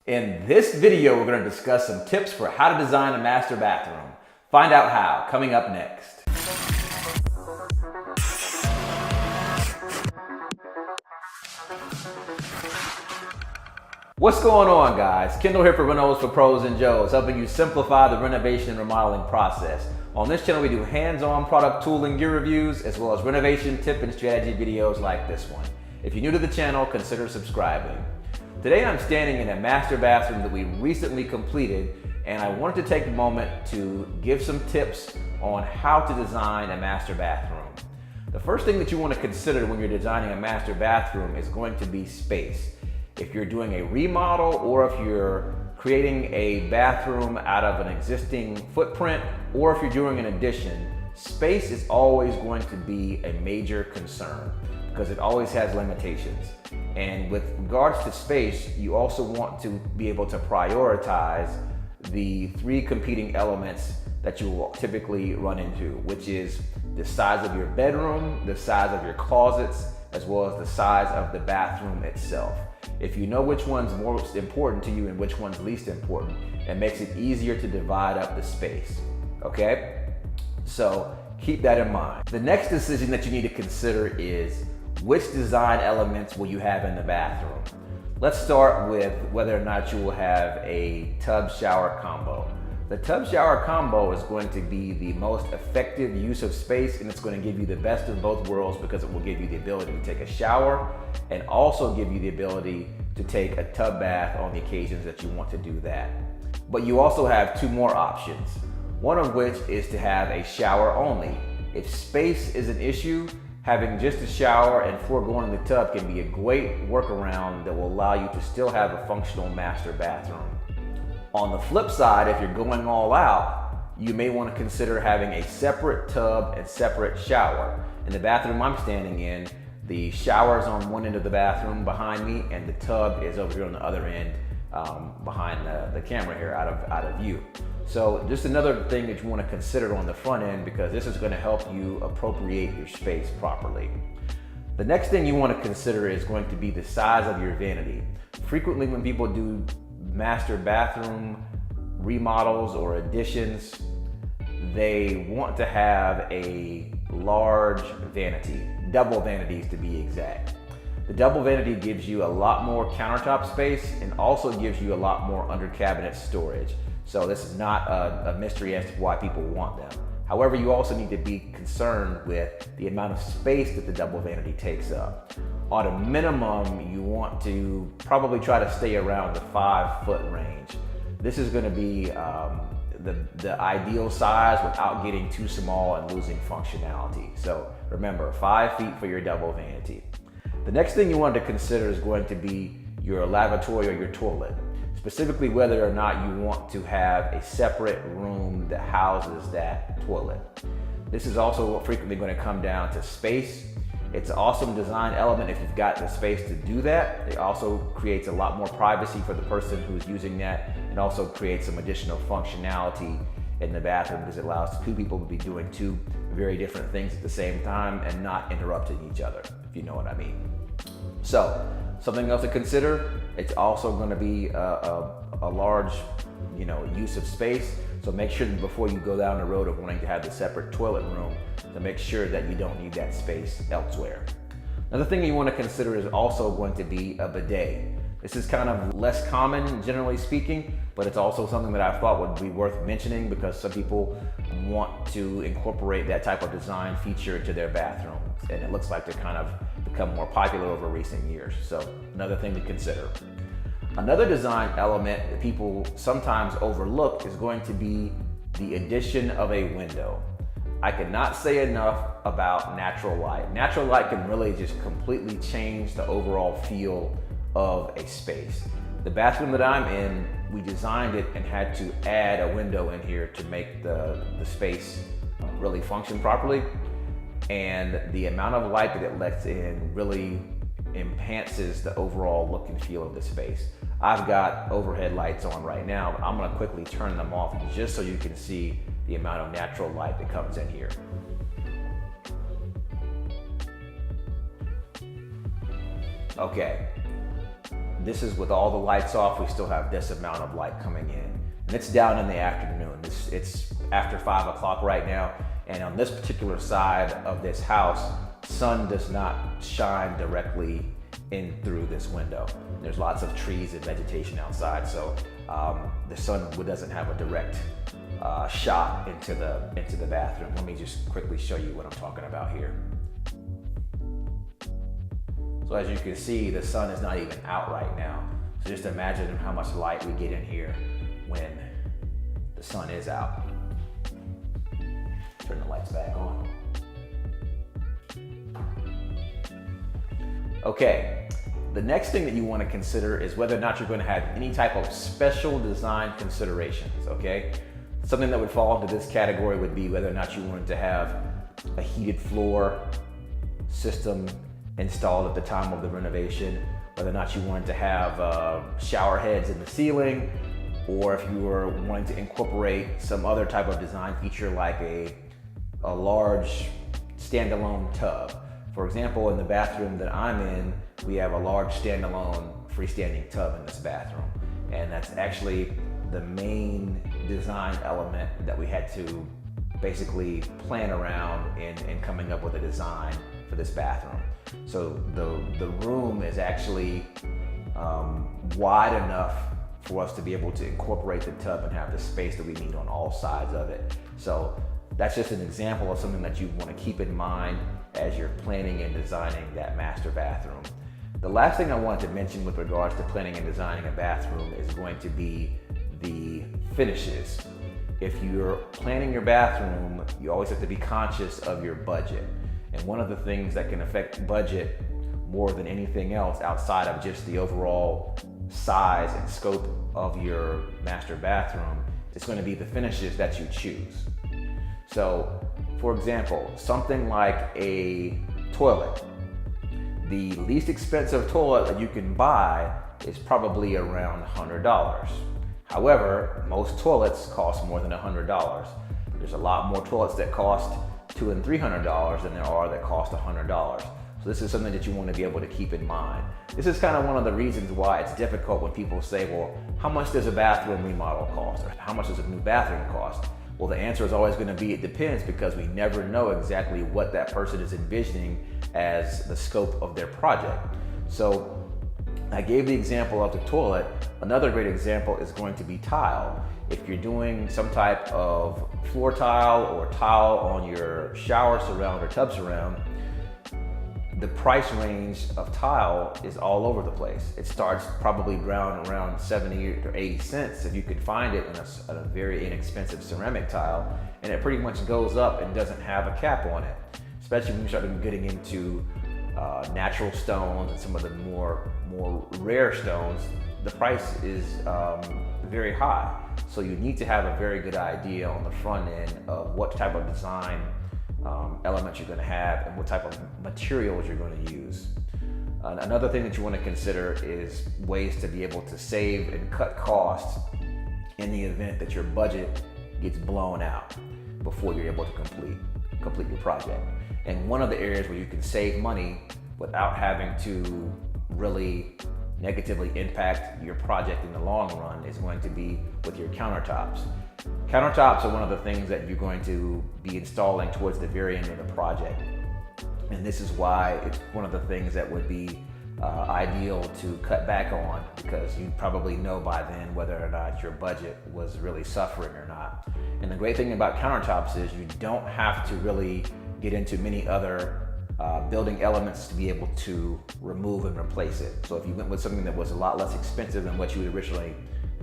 In this video, we're going to discuss some tips for how to design a master bathroom. Find out how, coming up next. What's going on, guys? Kendall here for Renos for Pros and Joes, helping you simplify the renovation and remodeling process. On this channel, we do hands-on product tool and gear reviews, as well as renovation tip and strategy videos like this one. If you're new to the channel, consider subscribing. Today I'm standing in a master bathroom that we recently completed, and I wanted to take a moment to give some tips on how to design a master bathroom. The first thing that you want to consider when you're designing a master bathroom is going to be space. If you're doing a remodel or if you're creating a bathroom out of an existing footprint, or if you're doing an addition, space is always going to be a major concern because it always has limitations. And with regards to space, you also want to be able to prioritize the three competing elements that you will typically run into, which is the size of your bedroom, the size of your closets, as well as the size of the bathroom itself. If you know which one's most important to you and which one's least important, it makes it easier to divide up the space, okay? So keep that in mind. The next decision that you need to consider is which design elements will you have in the bathroom? Let's start with whether or not you will have a tub shower combo. The tub shower combo is going to be the most effective use of space, and it's going to give you the best of both worlds because it will give you the ability to take a shower and also give you the ability to take a tub bath on the occasions that you want to do that. But you also have two more options, one of which is to have a shower only. If space is an issue, having just a shower and foregoing the tub can be a great workaround that will allow you to still have a functional master bathroom. On the flip side, if you're going all out, you may want to consider having a separate tub and separate shower. In the bathroom I'm standing in, the shower is on one end of the bathroom behind me, and the tub is over here on the other end behind the camera here out of view. So just another thing that you want to consider on the front end, because this is going to help you appropriate your space properly. The next thing you want to consider is going to be the size of your vanity. Frequently when people do master bathroom remodels or additions, they want to have a large vanity, double vanities to be exact. The double vanity gives you a lot more countertop space and also gives you a lot more under cabinet storage. So this is not a mystery as to why people want them. However, you also need to be concerned with the amount of space that the double vanity takes up. On a minimum, you want to probably try to stay around the 5-foot range. This is going to be the ideal size without getting too small and losing functionality. So remember, 5 feet for your double vanity. The next thing you want to consider is going to be your lavatory or your toilet. Specifically whether or not you want to have a separate room that houses that toilet. This is also frequently going to come down to space. It's an awesome design element if you've got the space to do that. It also creates a lot more privacy for the person who's using that, and also creates some additional functionality in the bathroom because it allows two people to be doing two very different things at the same time and not interrupting each other, if you know what I mean. So, something else to consider, it's also going to be a large, use of space. So make sure that before you go down the road of wanting to have the separate toilet room, to make sure that you don't need that space elsewhere. Another thing you want to consider is also going to be a bidet. This is kind of less common, generally speaking, but it's also something that I thought would be worth mentioning because some people want to incorporate that type of design feature into their bathroom, and it looks like they're kind of become more popular over recent years. So another thing to consider. Another design element that people sometimes overlook is going to be the addition of a window. I cannot say enough about natural light. Natural light can really just completely change the overall feel of a space. The bathroom that I'm in, we designed it and had to add a window in here to make the space really function properly. And the amount of light that it lets in really enhances the overall look and feel of the space. I've got overhead lights on right now, but I'm gonna quickly turn them off just so you can see the amount of natural light that comes in here. Okay, This is with all the lights off, we still have this amount of light coming in. And it's down in the afternoon. It's after 5 o'clock right now. And on this particular side of this house, sun does not shine directly in through this window. There's lots of trees and vegetation outside, so the sun doesn't have a direct shot into the bathroom. Let me just quickly show you what I'm talking about here. So as you can see, the sun is not even out right now. So just imagine how much light we get in here when the sun is out. Turn the lights back on. Okay, the next thing that you want to consider is whether or not you're going to have any type of special design considerations, okay? Something that would fall into this category would be whether or not you wanted to have a heated floor system installed at the time of the renovation, whether or not you wanted to have shower heads in the ceiling, or if you were wanting to incorporate some other type of design feature like a large standalone tub. For example, in the bathroom that I'm in, we have a large standalone freestanding tub in this bathroom. And that's actually the main design element that we had to basically plan around in coming up with a design for this bathroom. So the room is actually wide enough for us to be able to incorporate the tub and have the space that we need on all sides of it. So that's just an example of something that you want to keep in mind as you're planning and designing that master bathroom. The last thing I wanted to mention with regards to planning and designing a bathroom is going to be the finishes. If you're planning your bathroom, you always have to be conscious of your budget. And one of the things that can affect budget more than anything else outside of just the overall size and scope of your master bathroom is going to be the finishes that you choose. So, for example, something like a toilet. The least expensive toilet that you can buy is probably around $100. However, most toilets cost more than $100. There's a lot more toilets that cost $200 and $300 than there are that cost $100. So this is something that you want to be able to keep in mind. This is kind of one of the reasons why it's difficult when people say, well, how much does a bathroom remodel cost? Or how much does a new bathroom cost? Well, the answer is always going to be, it depends, because we never know exactly what that person is envisioning as the scope of their project. So I gave the example of the toilet. Another great example is going to be tile. If you're doing some type of floor tile or tile on your shower surround or tub surround, the price range of tile is all over the place. It starts probably around 70 or 80 cents if you can find it in a very inexpensive ceramic tile, and it pretty much goes up and doesn't have a cap on it. Especially when you start getting into natural stones and some of the more rare stones, the price is very high. So you need to have a very good idea on the front end of what type of design elements you're going to have and what type of materials you're going to use. Another thing that you want to consider is ways to be able to save and cut costs in the event that your budget gets blown out before you're able to complete your project. And one of the areas where you can save money without having to really negatively impact your project in the long run is going to be with your countertops. Countertops are one of the things that you're going to be installing towards the very end of the project. And this is why it's one of the things that would be ideal to cut back on, because you probably know by then whether or not your budget was really suffering or not. And the great thing about countertops is you don't have to really get into many other building elements to be able to remove and replace it. So if you went with something that was a lot less expensive than what you had originally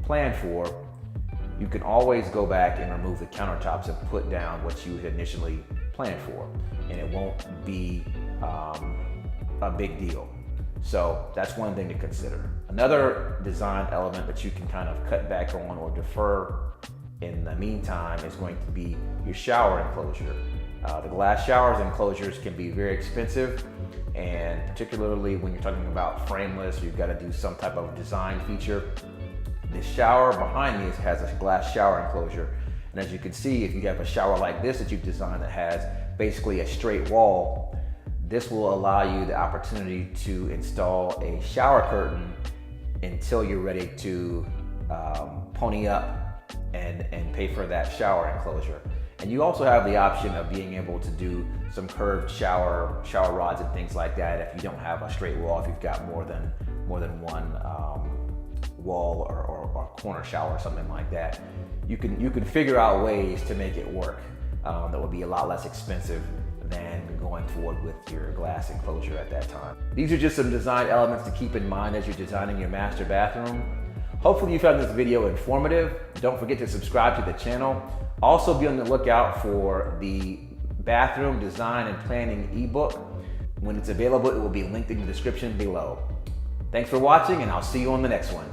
planned for, you can always go back and remove the countertops and put down what you had initially planned for, and it won't be a big deal. So that's one thing to consider. Another design element that you can kind of cut back on or defer in the meantime is going to be your shower enclosure. The glass showers enclosures can be very expensive, and particularly when you're talking about frameless, you've got to do some type of design feature. The shower behind me has a glass shower enclosure, and as you can see, if you have a shower like this that you've designed that has basically a straight wall, this will allow you the opportunity to install a shower curtain until you're ready to pony up and pay for that shower enclosure. And you also have the option of being able to do some curved shower rods and things like that if you don't have a straight wall, if you've got more than one wall or corner shower or something like that. You can figure out ways to make it work that would be a lot less expensive than going forward with your glass enclosure at that time. These are just some design elements to keep in mind as you're designing your master bathroom. Hopefully you found this video informative. Don't forget to subscribe to the channel. Also be on the lookout for the bathroom design and planning ebook. When it's available, it will be linked in the description below. Thanks for watching, and I'll see you on the next one.